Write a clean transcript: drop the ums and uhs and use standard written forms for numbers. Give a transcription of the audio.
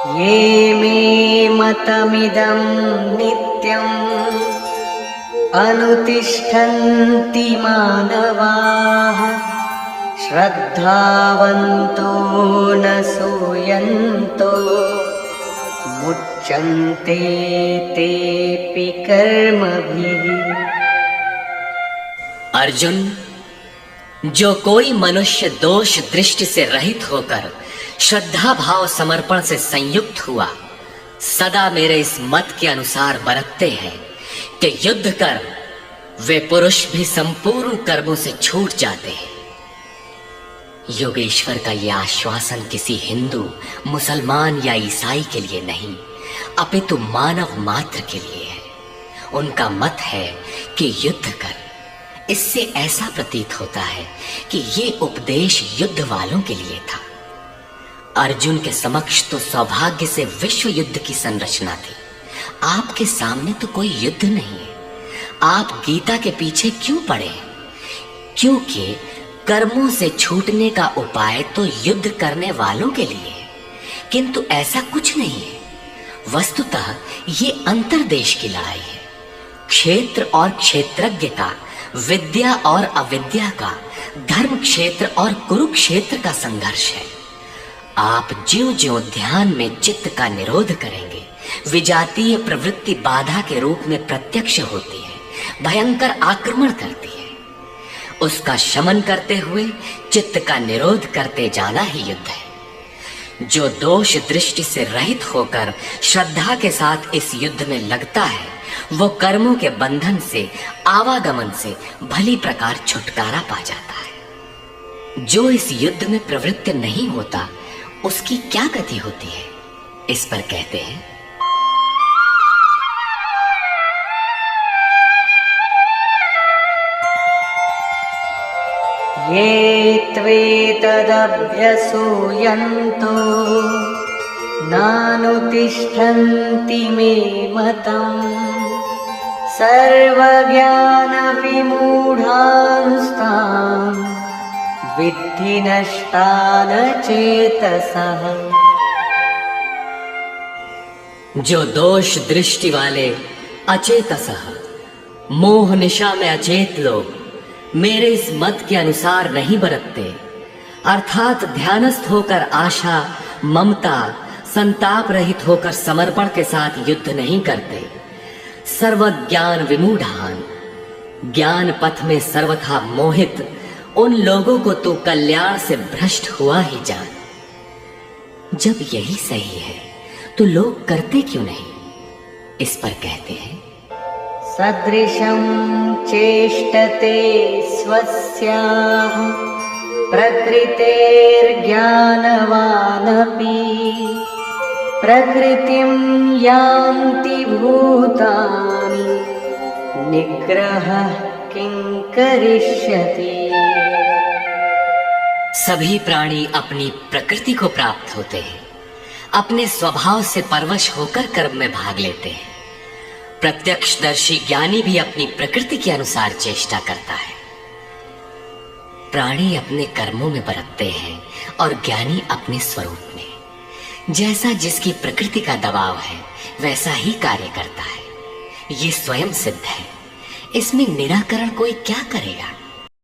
ये मे मतमिदं नित्यम् अनुतिष्ठन्ति मानवाः श्रद्धावन्तो न सूयन्तो मुच्यन्ते तेऽपि कर्मभिः। अर्जुन, जो कोई मनुष्य दोष दृष्टि से रहित होकर श्रद्धा भाव समर्पण से संयुक्त हुआ, सदा मेरे इस मत के अनुसार बरतते हैं कि युद्ध कर वे पुरुष भी संपूर्ण कर्मों से छूट जाते हैं। योगेश्वर का यह आश्वासन किसी हिंदू, मुसलमान या ईसाई के लिए नहीं, अपितु मानव मात्र के लिए है। उनका मत है कि युद्ध कर। इससे ऐसा प्रतीत होता है कि ये उपदेश युद्ध वालों के लिए था। अर्जुन के समक्ष तो सौभाग्य से विश्व युद्ध की संरचना थी। आपके सामने तो कोई युद्ध नहीं है। आप गीता के पीछे क्यों पड़े हैं? क्योंकि कर्मों से छूटने का उपाय तो युद्ध करने वालों के लिए है, किंतु ऐसा कुछ नहीं है। वस्तुतः ये अंतर्देश की लड़ाई है। क्षेत्र और क्षेत्रज्ञ का, विद्या और अविद्या का, धर्म क्षेत्र और कुरुक्षेत्र का संघर्ष है। आप ज्यों ज्यों ध्यान में चित्त का निरोध करेंगे, विजातीय प्रवृत्ति बाधा के रूप में प्रत्यक्ष होती है, भयंकर आक्रमण करती है। उसका शमन करते हुए चित्त का निरोध करते जाना ही युद्ध है। जो दोष दृष्टि से रहित होकर श्रद्धा के साथ इस युद्ध में लगता है, वो कर्मों के बंधन से, आवागमन से भली प्रकार छुटकारा पा जाता है। जो इस युद्ध में प्रवृत्त नहीं होता, उसकी क्या गति होती है? इस पर कहते हैं, ये त्वेतदभ्यसूयन्तो नानुतिष्ठन्ति मे मतम् सर्वज्ञानविमूढांस्तान् विद्धि नष्टान चेतसः। जो दोष दृष्टि वाले अचेतसः, मोह निशा में अचेत लोग मेरे इस मत के अनुसार नहीं बरतते, अर्थात ध्यानस्थ होकर आशा, ममता, संताप रहित होकर समर्पण के साथ युद्ध नहीं करते। सर्वज्ञान विमूढ़ान, ज्ञान पथ में सर्वथा मोहित उन लोगों को तू कल्याण से भ्रष्ट हुआ ही जान। जब यही सही है तो लोग करते क्यों नहीं? इस पर कहते हैं, सदृशं चेष्टते स्वस्याः प्रकृतेर्ज्ञानवानपि प्रकृतिं यान्ति भूतानि निग्रहः किं करिष्यति। सभी प्राणी अपनी प्रकृति को प्राप्त होते हैं, अपने स्वभाव से परवश होकर कर्म में भाग लेते हैं। प्रत्यक्षदर्शी ज्ञानी भी अपनी प्रकृति के अनुसार चेष्टा करता है। प्राणी अपने कर्मों में बरतते हैं और ज्ञानी अपने स्वरूप में। जैसा जिसकी प्रकृति का दबाव है, वैसा ही कार्य करता है। ये स्वयं सिद्ध है। इसमें निराकरण कोई क्या करेगा?